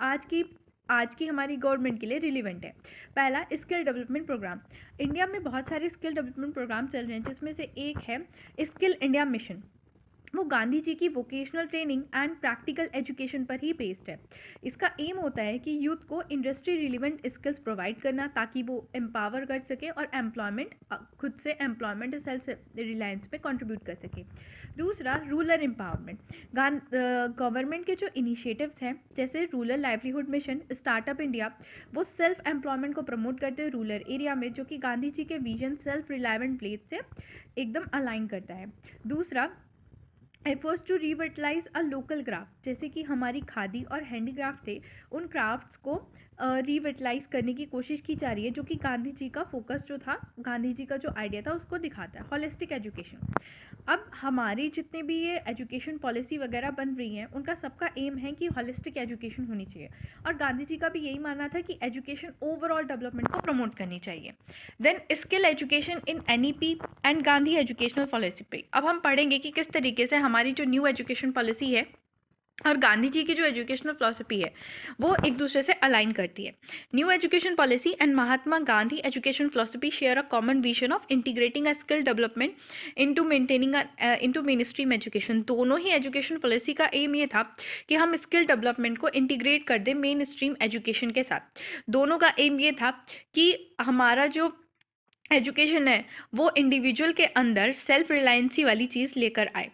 आज की हमारी गवर्नमेंट के लिए रिलीवेंट है। पहला, स्किल डेवलपमेंट प्रोग्राम। इंडिया में बहुत सारे स्किल डेवलपमेंट प्रोग्राम चल रहे हैं, जिसमें से एक है स्किल इंडिया मिशन। वो गांधी जी की vocational training and practical education पर ही बेस्ड है। इसका एम होता है कि यूथ को इंडस्ट्री रिलेवेंट स्किल्स प्रोवाइड करना ताकि वो एम्पावर कर सके और खुद से एम्प्लॉयमेंट सेल्फ रिलायंस पे कंट्रीब्यूट कर सके। दूसरा, रूरल एम्पावरमेंट। गवर्नमेंट के जो इनिशिएटिव्स हैं जैसे rural livelihood mission, startup India, वो सेल्फ एम्प्लॉयमेंट को प्रमोट करते हैं रूरल एरिया में, जो कि गांधी जी के विजन सेल्फ रिलायंट प्लेस से एकदम अलाइन करता है। दूसरा, efforts to revitalise a local craft, जैसे कि हमारी खादी और हैंडीक्राफ्ट थे, उन क्राफ्ट्स को रिविटलाइज करने की कोशिश की जा रही है, जो कि गांधी जी का फोकस जो था, गांधी जी का जो आइडिया था उसको दिखाता है। Holistic education. अब हमारी जितने भी ये एजुकेशन पॉलिसी वगैरह बन रही हैं उनका सबका एम है कि होलिस्टिक एजुकेशन होनी चाहिए, और गांधी जी का भी यही मानना था कि एजुकेशन ओवरऑल डेवलपमेंट को प्रमोट करनी चाहिए। Then skill education in NEP and Gandhi educational policy पे अब हम पढ़ेंगे कि किस तरीके से हमारी जो न्यू एजुकेशन पॉलिसी है और गांधी जी की जो एजुकेशनल फिलॉसफी है वो एक दूसरे से अलाइन करती है। New education policy and Mahatma Gandhi education philosophy share a common vision of integrating a skill development into maintaining into main stream education. दोनों ही एजुकेशन पॉलिसी का एम ये था कि हम स्किल डेवलपमेंट को इंटीग्रेट कर दें मेन स्ट्रीम एजुकेशन के साथ। दोनों का एम ये था कि हमारा जो एजुकेशन है वो इंडिविजुअल के अंदर सेल्फ रिलायंसी वाली चीज़ लेकर आए।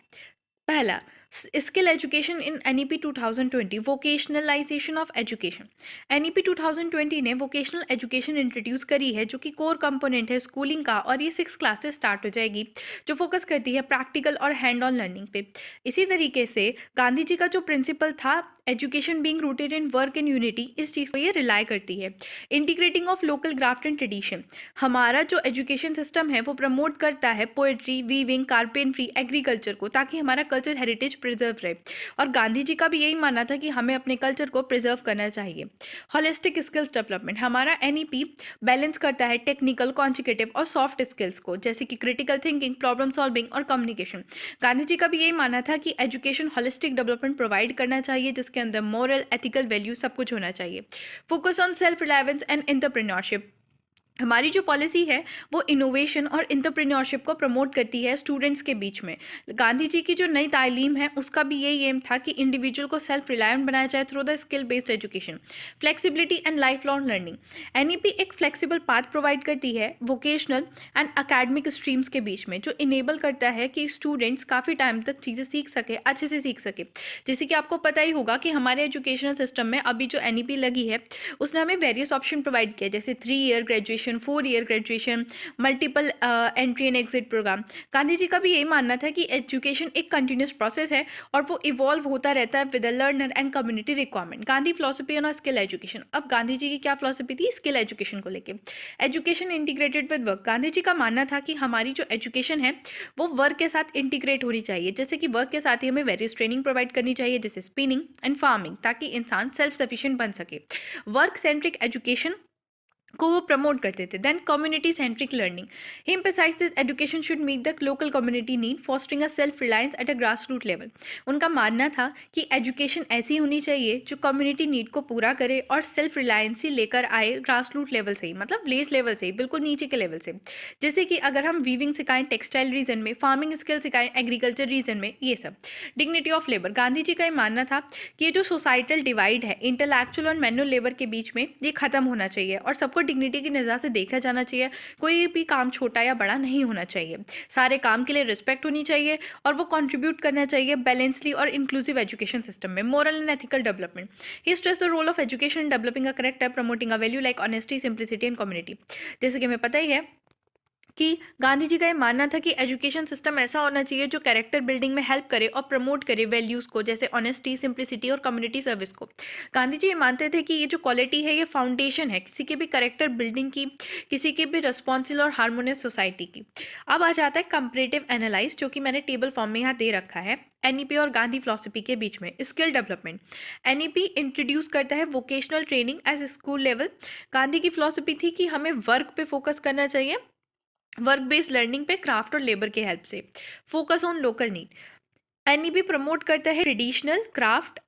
पहला, skill education in NEP 2020, vocationalisation of education. NEP 2020 ने वोकेशनल एजुकेशन इंट्रोड्यूस करी है, जो कि कोर कंपोनेंट है स्कूलिंग का, और ये 6 क्लास से स्टार्ट हो जाएगी, जो फोकस करती है प्रैक्टिकल और हैंड ऑन लर्निंग पे। इसी तरीके से गांधी जी का जो प्रिंसिपल था education being rooted in work and unity, इस चीज़ को ये रिलाई करती है। Integrating of local craft and tradition, हमारा जो एजुकेशन सिस्टम है वो प्रमोट करता है पोएट्री, वीविंग, कारपेंट्री, एग्रीकल्चर को, ताकि हमारा कल्चर हेरिटेज प्रिजर्व रहे। और गांधी जी का भी यही मानना था कि हमें अपने कल्चर को प्रिजर्व करना चाहिए। होलिस्टिक स्किल्स डेवलपमेंट, हमारा एनईपी बैलेंस करता है टेक्निकल, कॉन्जिक्यूटिव और सॉफ्ट स्किल्स को, जैसे कि क्रिटिकल थिंकिंग, प्रॉब्लम सॉल्विंग और कम्युनिकेशन। गांधी जी का भी यही मानना था कि एजुकेशन होलिस्टिक डेवलपमेंट प्रोवाइड करना चाहिए, जिसके अंदर मोरल, एथिकल वैल्यू सब कुछ होना चाहिए। Focus on self reliance and entrepreneurship, हमारी जो पॉलिसी है वो इनोवेशन और एंटरप्रेन्योरशिप को प्रमोट करती है स्टूडेंट्स के बीच में। गांधी जी की जो नई तालीम है उसका भी यही एम था कि इंडिविजुअल को सेल्फ रिलायंट बनाया जाए through the skill based education. Flexibility and life long learning, NEP एक फ्लेक्सिबल पाथ प्रोवाइड करती है वोकेशनल एंड अकेडमिक स्ट्रीम्स के बीच में, जो इनेबल करता है कि स्टूडेंट्स काफ़ी टाइम तक चीज़ें सीख सके, अच्छे से सीख सके। जैसे कि आपको पता ही होगा कि हमारे एजुकेशनल सिस्टम में अभी जो एनईपी लगी है उसने हमें वेरियस ऑप्शन प्रोवाइड किया, जैसे 3 year graduation, 4 year graduation, multiple entry and exit programme. Gandhi ji का भी यही मानना था कि एजुकेशन एक कंटिन्यूस प्रोसेस है और वो इवॉल्व होता रहता है with the learner and community requirement. Gandhi philosophy on skill education, अब गांधी जी की क्या फिलोसफी थी स्किल एजुकेशन को लेके। Education integrated with work, Gandhi ji का मानना था कि हमारी जो एजुकेशन है वो वर्क के साथ इंटीग्रेट होनी चाहिए, जैसे कि वर्क के साथ ही हमें वेरियस ट्रेनिंग प्रोवाइड करनी चाहिए, जैसे स्पिनिंग एंड फार्मिंग, ताकि इंसान सेल्फ सफिशिएंट बन सके। वर्क सेंट्रिक एजुकेशन को वो प्रमोट करते थे। Then community centric learning, he emphasize that education should meet the local community need, fostering a self reliance at a grass root level. उनका मानना था कि एजुकेशन ऐसी होनी चाहिए जो कम्युनिटी नीड को पूरा करे और सेल्फ रिलायंसी लेकर आए ग्रास रूट लेवल से ही, मतलब विलेज लेवल से ही, बिल्कुल नीचे के लेवल से। जैसे कि अगर हम वीविंग सिखाएं टेक्सटाइल रीजन में, फार्मिंग स्किल सिखाएं एग्रीकल्चर रीजन में, ये सब। Dignity of labour, Gandhi ji का ये मानना था कि ये जो सोसाइटल डिवाइड है इंटेलेक्चुअल और मैनुअल लेबर के बीच में, ये खत्म होना चाहिए और सबको डिग्निटी की नज़र से देखा जाना चाहिए। कोई भी काम छोटा या बड़ा नहीं होना चाहिए, सारे काम के लिए रिस्पेक्ट होनी चाहिए और वो कंट्रीब्यूट करना चाहिए बैलेंसली और इंक्लूसिव एजुकेशन सिस्टम में। Moral and ethical development, he stress the role of education in developing a character, promoting a value like honesty, simplicity and community. जैसे कि हमें पता ही है कि गांधी जी का ये मानना था कि एजुकेशन सिस्टम ऐसा होना चाहिए जो कैरेक्टर बिल्डिंग में हेल्प करे और प्रमोट करे वैल्यूज़ को, जैसे ऑनेस्टी, सिंप्लिसिटी और कम्युनिटी सर्विस को। गांधी जी ये मानते थे कि ये जो क्वालिटी है ये फाउंडेशन है किसी के भी कैरेक्टर बिल्डिंग की, किसी के भी रिस्पॉन्सिबल और हार्मोनियस सोसाइटी की। अब आ जाता है कंपैरेटिव एनालाइज, जो कि मैंने टेबल फॉर्म में यहाँ दे रखा है एनईपी और गांधी फिलॉसफी के बीच में। स्किल डेवलपमेंट, एनईपी इंट्रोड्यूस करता है vocational training as school level. Gandhi की फिलॉसफी थी कि हमें वर्क पे फोकस करना चाहिए, वर्क बेस्ड लर्निंग पे क्राफ्ट और लेबर के हेल्प से। Focus on local need, NEP promote करता है traditional craft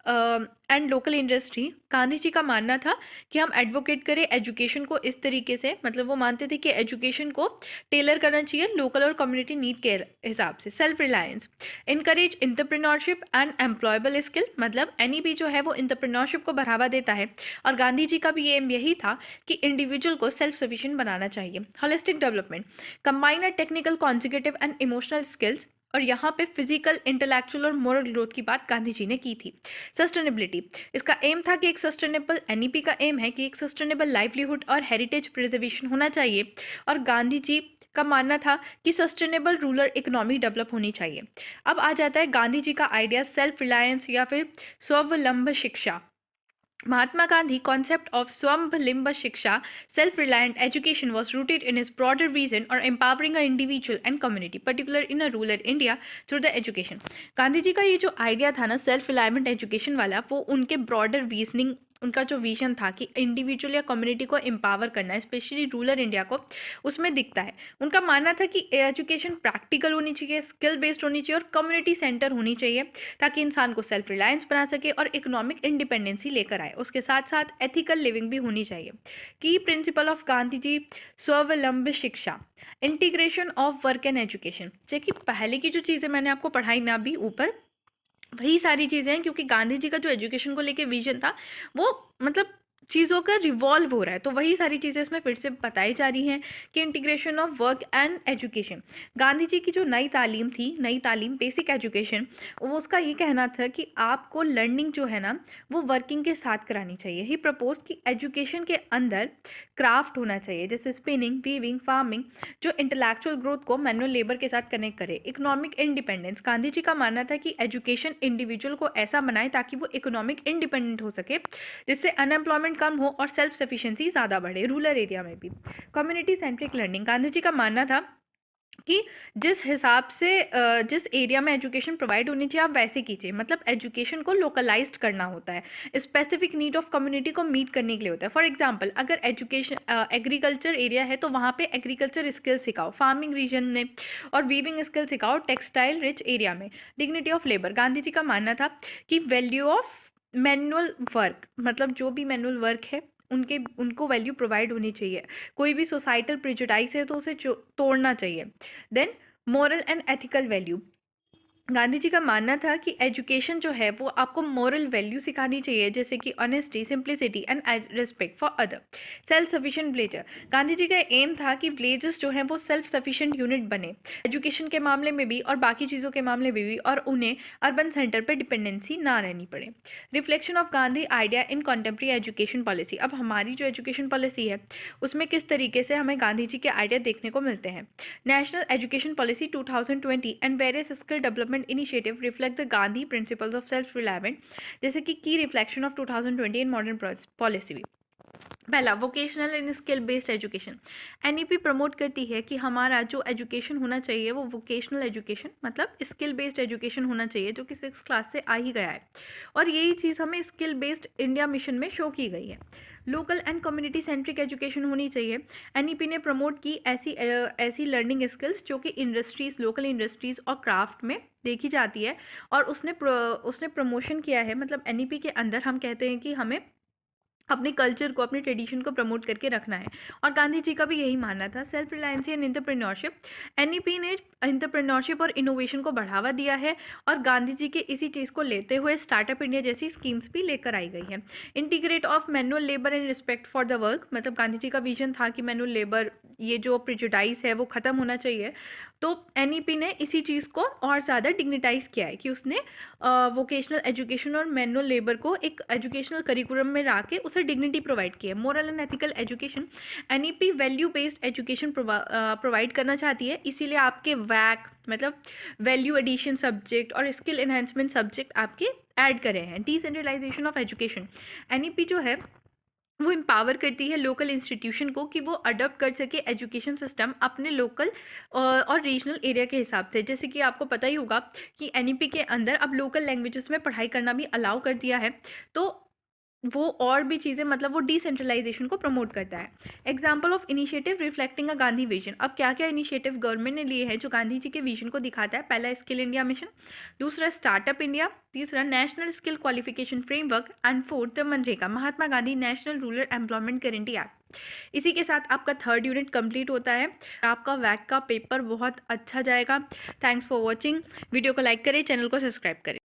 and local industry. Gandhi ji का मानना था कि हम एडवोकेट करें एजुकेशन को इस तरीके से, मतलब वो मानते थे कि एजुकेशन को टेलर करना चाहिए लोकल और कम्युनिटी नीड के हिसाब से। Self reliance, encourage entrepreneurship and employable skill, मतलब एनईपी जो है वो इंटरप्रेन्योरशिप को बढ़ावा देता है और गांधी जी का भी एम यही था कि इंडिविजुअल को सेल्फ सफिशिएंट बनाना चाहिए। Holistic development, combine a technical, consecutive and emotional skills, और यहाँ पे फिजिकल, इंटेलेक्चुअल और मोरल ग्रोथ की बात गांधी जी ने की थी। सस्टेनेबिलिटी, इसका एम था कि एक सस्टेनेबल, एनईपी का एम है कि एक सस्टेनेबल लाइवलीहुड और हेरिटेज प्रिजर्वेशन होना चाहिए, और गांधी जी का मानना था कि सस्टेनेबल रूरल इकोनॉमी डेवलप होनी चाहिए। अब आ जाता है गांधी जी का आइडिया सेल्फ रिलायंस या फिर स्वावलंब शिक्षा। Mahatma Gandhi concept of Swambhalimba Shiksha, self-reliant education, was rooted in his broader vision or empowering an individual and community, particularly in a rural India, through the education. Gandhi ji का ये जो idea था ना self रिलायमेंट education वाला, वो उनके broader reasoning, उनका जो विजन था कि इंडिविजुअल या कम्युनिटी को एम्पावर करना है, स्पेशली रूरल इंडिया को, उसमें दिखता है। उनका मानना था कि एजुकेशन प्रैक्टिकल होनी चाहिए, स्किल बेस्ड होनी चाहिए और कम्युनिटी सेंटर होनी चाहिए, ताकि इंसान को सेल्फ रिलायंस बना सके और इकोनॉमिक इंडिपेंडेंसी लेकर आए। उसके साथ साथ एथिकल लिविंग भी होनी चाहिए। की प्रिंसिपल ऑफ गांधी जी, स्वावलंबी शिक्षा, integration of work and education. जैसे पहले की जो चीज़ें मैंने आपको पढ़ाई ना भी ऊपर, वही सारी चीज़ें हैं, क्योंकि गांधी जी का जो एजुकेशन को लेके विजन था वो मतलब चीज़ों का रिवॉल्व हो रहा है। तो वही सारी चीज़ें इसमें फिर से बताई जा रही हैं कि integration of work and education. Gandhi ji की जो नई तालीम थी, नई तालीम बेसिक एजुकेशन, वो उसका ये कहना था कि आपको लर्निंग जो है ना वो वर्किंग के साथ करानी चाहिए। ही प्रपोज कि एजुकेशन के अंदर क्राफ्ट होना चाहिए, जैसे स्पिनिंग, वीविंग, फार्मिंग, जो इंटेलेक्चुअल ग्रोथ को मैनुअल लेबर के साथ कनेक्ट करे। इकोनॉमिक इंडिपेंडेंस, गांधी जी का मानना था कि एजुकेशन इंडिविजुअल को ऐसा बनाए ताकि वो इकोनॉमिक इंडिपेंडेंट हो सके, जिससे अनएम्प्लॉयमेंट कम हो और सेल्फ सफिशिएंसी ज़्यादा बढ़े रूरल एरिया में भी। Community centric learning, Gandhi ji का मानना था कि जिस हिसाब से जिस एरिया में एजुकेशन प्रोवाइड होनी चाहिए आप वैसे कीजिए, मतलब एजुकेशन को लोकलाइज्ड करना होता है, स्पेसिफिक नीड ऑफ कम्युनिटी को मीट करने के लिए होता है। फॉर एग्जांपल, अगर एजुकेशन एग्रीकल्चर एरिया है तो वहाँ पे एग्रीकल्चर स्किल सिखाओ, फार्मिंग रीजन में और वीविंग स्किल सिखाओ, टेक्सटाइल रिच एरिया में। Dignity of labour, Gandhi ji का मानना था कि वैल्यू ऑफ मैनुअल वर्क, मतलब जो भी मैनुअल वर्क है उनको वैल्यू प्रोवाइड होनी चाहिए। कोई भी सोसाइटल प्रिजुडाइज है तो उसे तोड़ना चाहिए। Then moral and ethical value, Gandhi ji का मानना था कि एजुकेशन जो है वो आपको मोरल वैल्यू सिखानी चाहिए, जैसे कि honesty, simplicity and respect for other. Self sufficient villager, Gandhi ji का एम था कि विलेजेस जो हैं वो सेल्फ सफिशिएंट यूनिट बने एजुकेशन के मामले में भी और बाकी चीज़ों के मामले में भी, और उन्हें अर्बन सेंटर पर डिपेंडेंसी ना रहनी पड़े। Reflection of Gandhi idea in contemporary education policy, अब हमारी जो एजुकेशन पॉलिसी है उसमें किस तरीके से हमें गांधी जी के आइडिया देखने को मिलते हैं। National education policy 2020 and various skill development initiative reflect the Gandhi principles of self-reliance, जैसे कि की reflection of 2020 in modern policy. पहला, vocational and skill based education. NEP promote करती है कि हमारा जो एजुकेशन होना चाहिए वो वोकेशनल एजुकेशन, मतलब स्किल बेस्ड एजुकेशन होना चाहिए, जो कि 6th क्लास से आ ही गया है, और यही चीज़ हमें स्किल बेस्ड इंडिया मिशन में शो की गई है। Local and community centric education होनी चाहिए। एनईपी ने प्रमोट की ऐसी लर्निंग स्किल्स जो कि इंडस्ट्रीज़, लोकल इंडस्ट्रीज़ और क्राफ्ट में देखी जाती है, और उसने प्रमोशन किया है, मतलब एनईपी के अंदर हम कहते हैं कि हमें अपने कल्चर को, अपने ट्रेडिशन को प्रमोट करके रखना है, और गांधी जी का भी यही मानना था। Self reliance and entrepreneurship, NEP ने एंटरप्रेन्योरशिप और इनोवेशन को बढ़ावा दिया है, और गांधी जी के इसी चीज़ को लेते हुए स्टार्टअप इंडिया जैसी स्कीम्स भी लेकर आई गई हैं। Integrate of manual labour and respect for the work, मतलब गांधी जी का विजन था कि मैनुअल लेबर, ये जो प्रिजुडाइज है वो ख़त्म होना चाहिए, तो एनईपी ने इसी चीज़ को और ज़्यादा डिग्निटाइज किया है कि उसने वोकेशनल एजुकेशन और मैनुअल लेबर को एक एजुकेशनल करिकुलम में ला के उसे डिग्निटी प्रोवाइड की है। Moral and ethical education, NEP value based education provide करना चाहती है, इसीलिए आपके वैक, मतलब वैल्यू एडिशन सब्जेक्ट और स्किल एनहेंसमेंट सब्जेक्ट आपके ऐड करे हैं। डिसेंट्रलाइजेशन ऑफ एजुकेशन, एनईपी जो है वो एम्पावर करती है लोकल इंस्टीट्यूशन को कि वो अडॉप्ट कर सके एजुकेशन सिस्टम अपने लोकल और रीजनल एरिया के हिसाब से। जैसे कि आपको पता ही होगा कि एनईपी के अंदर अब लोकल लैंग्वेजेस में पढ़ाई करना भी अलाउ कर दिया है, तो वो और भी चीज़ें, मतलब वो डिसेंट्रलाइजेशन को प्रमोट करता है। Example of initiative reflecting a Gandhi vision, अब क्या क्या इनिशिएटिव गवर्नमेंट ने लिए हैं जो गांधी जी के विजन को दिखाता है। पहला, स्किल इंडिया मिशन, दूसरा स्टार्टअप इंडिया, तीसरा national skill qualification framework, and fourth MNREGA, Mahatma Gandhi national rural employment guarantee act. इसी के साथ आपका 3rd यूनिट कंप्लीट होता है, आपका वैक का पेपर बहुत अच्छा जाएगा। थैंक्स फॉर वॉचिंग, वीडियो को लाइक करें, चैनल को सब्सक्राइब करें।